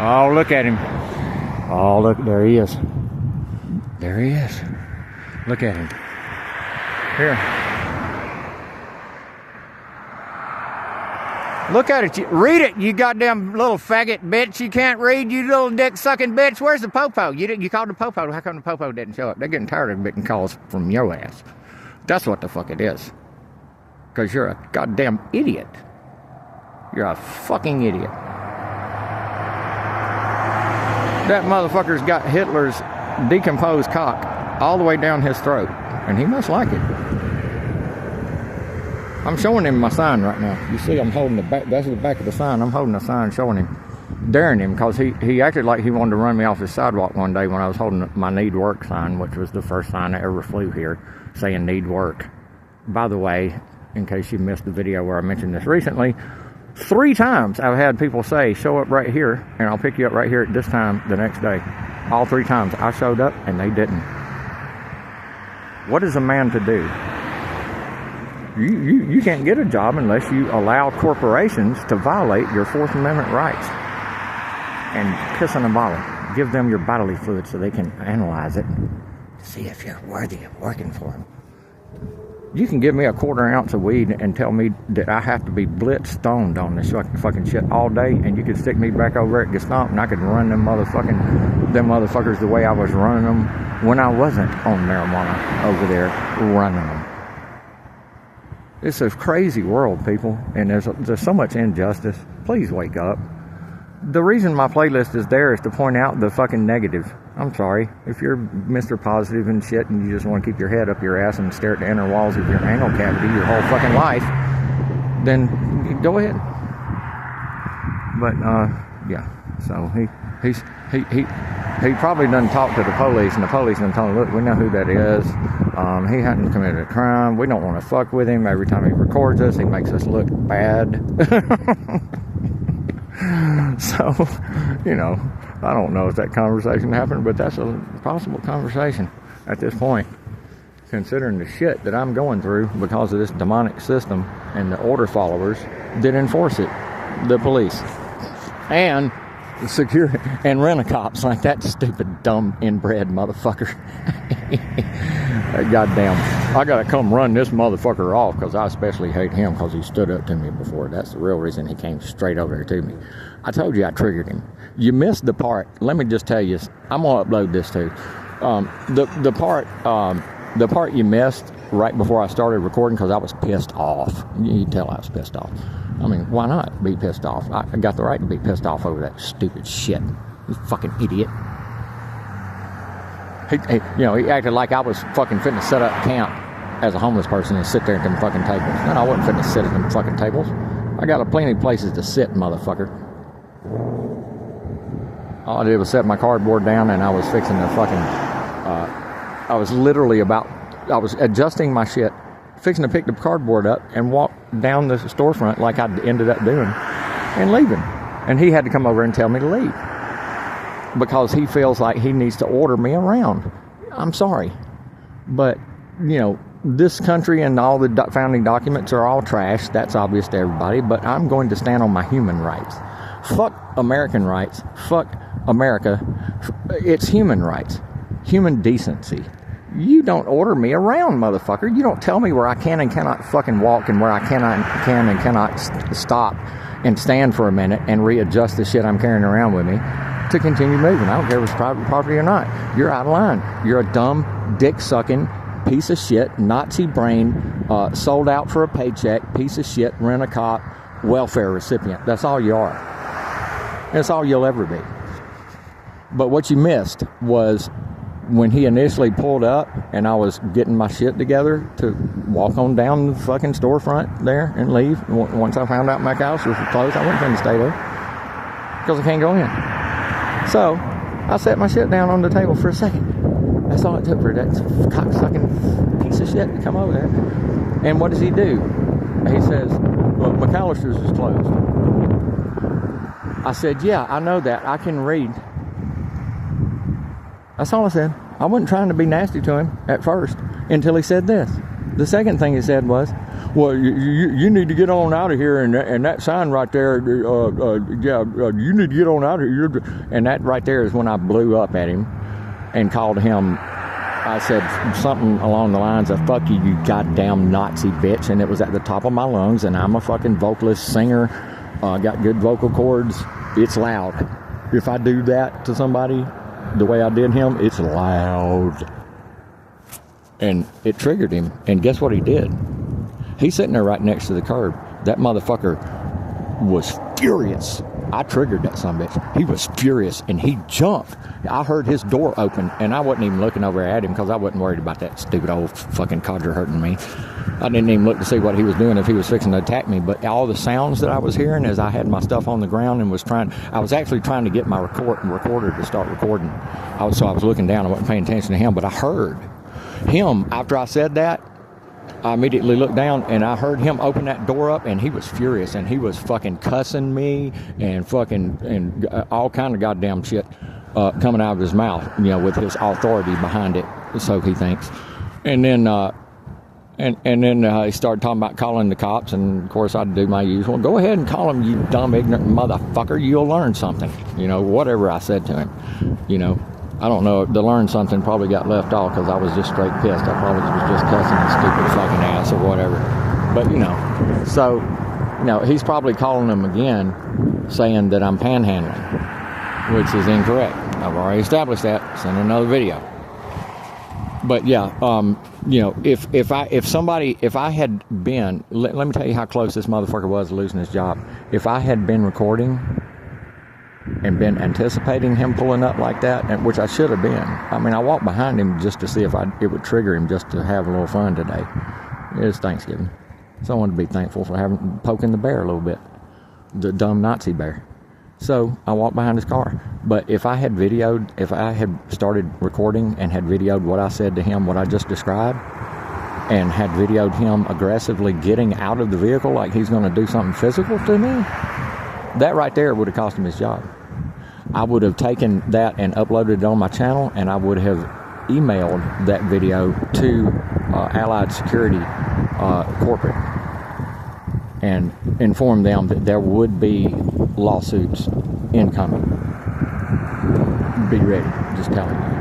Oh, look at him. Oh, look, there he is. There he is. Look at him. Here. Look at it. Read it, you goddamn little faggot bitch. You can't read, you little dick-sucking bitch. Where's the popo? You called the popo. How come the popo didn't show up? They're getting tired of getting calls from your ass. That's what the fuck it is. Because you're a goddamn idiot. You're a fucking idiot. That motherfucker's got Hitler's decomposed cock all the way down his throat. And he must like it. I'm showing him my sign right now. You see I'm holding the back, that's the back of the sign. I'm holding the sign showing him, daring him, because he acted like he wanted to run me off the sidewalk one day when I was holding my need work sign, which was the first sign I ever flew here, saying need work. By the way, in case you missed the video where I mentioned this recently, 3 times I've had people say, show up right here and I'll pick you up right here at this time the next day. All 3 times I showed up and they didn't. What is a man to do? You can't get a job unless you allow corporations to violate your 4th Amendment rights. And piss in a bottle. Give them your bodily fluid so they can analyze it. See if you're worthy of working for them. You can give me a 1/4 ounce of weed and tell me that I have to be blitz stoned on this fucking shit all day, and you could stick me back over at Gestomp and I could run them motherfuckers the way I was running them when I wasn't on marijuana over there running them. It's a crazy world, people, and there's so much injustice. Please wake up. The reason my playlist is there is to point out the fucking negative. I'm sorry. If you're Mr. Positive and shit and you just want to keep your head up your ass and stare at the inner walls of your anal cavity your whole fucking life, then go ahead. But, yeah. So he probably doesn't talk to the police, and the police done told him, look, we know who that is. He hadn't committed a crime. We don't want to fuck with him. Every time he records us, he makes us look bad. So, you know, I don't know if that conversation happened, but that's a possible conversation at this point, considering the shit that I'm going through because of this demonic system and the order followers that enforce it, the police, and security, and rent-a-cops like that stupid, dumb, inbred motherfucker. Goddamn, I gotta come run this motherfucker off because I especially hate him because he stood up to me before. That's the real reason he came straight over here to me. I told you I triggered him. You missed the part. Let me just tell you, I'm gonna upload this too. The part you missed right before I started recording because I was pissed off. You can tell I was pissed off. I mean, why not be pissed off? I got the right to be pissed off over that stupid shit. You fucking idiot. He acted like I was fucking fitting to set up camp as a homeless person and sit there at them fucking tables. No, I wasn't fitting to sit at them fucking tables. I got plenty of places to sit, motherfucker. All I did was set my cardboard down and I was fixing the fucking, I was adjusting my shit, fixing to pick the cardboard up and walk down the storefront like I ended up doing and leaving. And he had to come over and tell me to leave because he feels like he needs to order me around. I'm sorry, but you know, this country and all the founding documents are all trash. That's obvious to everybody, but I'm going to stand on my human rights. Fuck American rights. Fuck America. It's human rights. Human decency. You don't order me around, motherfucker. You don't tell me where I can and cannot fucking walk and where I can and cannot stop and stand for a minute and readjust the shit I'm carrying around with me to continue moving. I don't care if it's private property or not. You're out of line. You're a dumb, dick-sucking piece of shit, Nazi brain, sold out for a paycheck, piece of shit, rent-a-cop, welfare recipient. That's all you are. That's all you'll ever be. But what you missed was when he initially pulled up and I was getting my shit together to walk on down the fucking storefront there and leave. Once I found out my house was closed, I wasn't going to stay there because I can't go in. So I set my shit down on the table for a second. That's all it took for that cocksucking piece of shit to come over there. And what does he do? He says, well, McAllister's is closed. I said, yeah, I know that. I can read. That's all I said. I wasn't trying to be nasty to him at first until he said this. The second thing he said was, well, you need to get on out of here, and that sign right there, you need to get on out of here. And that right there is when I blew up at him and called him. I said something along the lines of, fuck you, you goddamn Nazi bitch. And it was at the top of my lungs, and I'm a fucking vocalist, singer, got good vocal cords. It's loud. If I do that to somebody the way I did him, it's loud. And it triggered him. And guess what he did? He's sitting there right next to the curb. That motherfucker was furious. I triggered that son of a bitch. He was furious, and he jumped. I heard his door open, and I wasn't even looking over at him because I wasn't worried about that stupid old fucking codger hurting me. I didn't even look to see what he was doing, if he was fixing to attack me. But all the sounds that I was hearing as I had my stuff on the ground and I was actually trying to get my recorder to start recording. So I was looking down. I wasn't paying attention to him, but I heard him after I said that. I immediately looked down, and I heard him open that door up, and he was furious, and he was fucking cussing me and all kind of goddamn shit coming out of his mouth, with his authority behind it, so he thinks. And then he started talking about calling the cops, and of course I'd do my usual. Go ahead and call him, you dumb ignorant motherfucker. You'll learn something. Whatever I said to him. I don't know. The learn something probably got left off because I was just straight pissed. I probably was just cussing his stupid fucking ass or whatever. But, so, he's probably calling him again saying that I'm panhandling, which is incorrect. I've already established that. Send another video. But, yeah, if I had been, let me tell you how close this motherfucker was to losing his job. If I had been recording and been anticipating him pulling up like that, which I should have been. I mean, I walked behind him just to see if it would trigger him just to have a little fun today. It's Thanksgiving. So I wanted to be thankful for poking the bear a little bit. The dumb Nazi bear. So I walked behind his car. But if I had started recording and had videoed what I said to him, what I just described, and had videoed him aggressively getting out of the vehicle like he's going to do something physical to me, that right there would have cost him his job. I would have taken that and uploaded it on my channel, and I would have emailed that video to Allied Security corporate and informed them that there would be lawsuits incoming. Be ready, just telling you.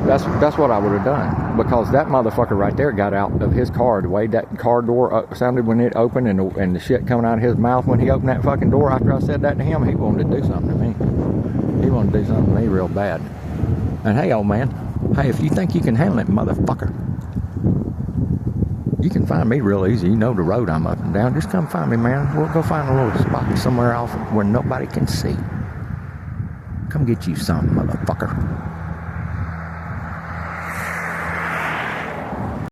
That's what I would have done, because that motherfucker right there got out of his car. The way that car door sounded when it opened, and the shit coming out of his mouth when he opened that fucking door after I said that to him, he wanted to do something to me. He wanted to do something to me real bad. And hey, old man, hey, if you think you can handle it, motherfucker, you can find me real easy. You know the road I'm up and down. Just come find me, man. We'll go find a little spot somewhere off where nobody can see. Come get you some, motherfucker.